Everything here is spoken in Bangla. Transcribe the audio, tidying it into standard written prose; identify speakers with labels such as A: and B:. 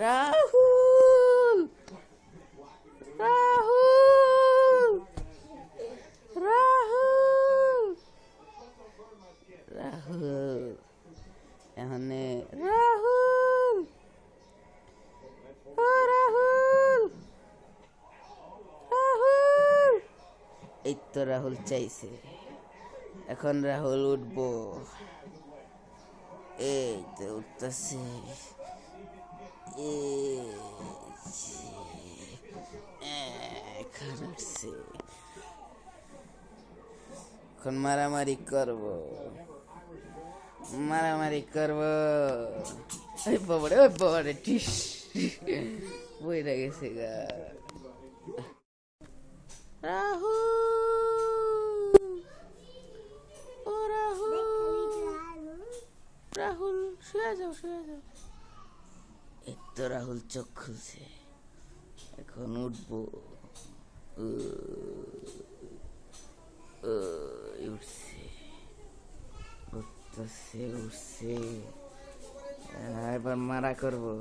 A: রাহুল রাহুল রাহুল রাহুল এখানে রাহুল ও রাহুল রাহুল এই তো রাহুল চাইছে এখন রাহুল উঠবো এই তো উঠতেছে এখন মারামারি করবো ওই বাবারে টিস বইটা গেছে গা রাহুল ও রাহুল রাহুল শুয়ে যাও এই তো রাহুল চোখ খুলছে এখন উঠবো উঠছে এবার মারা করবো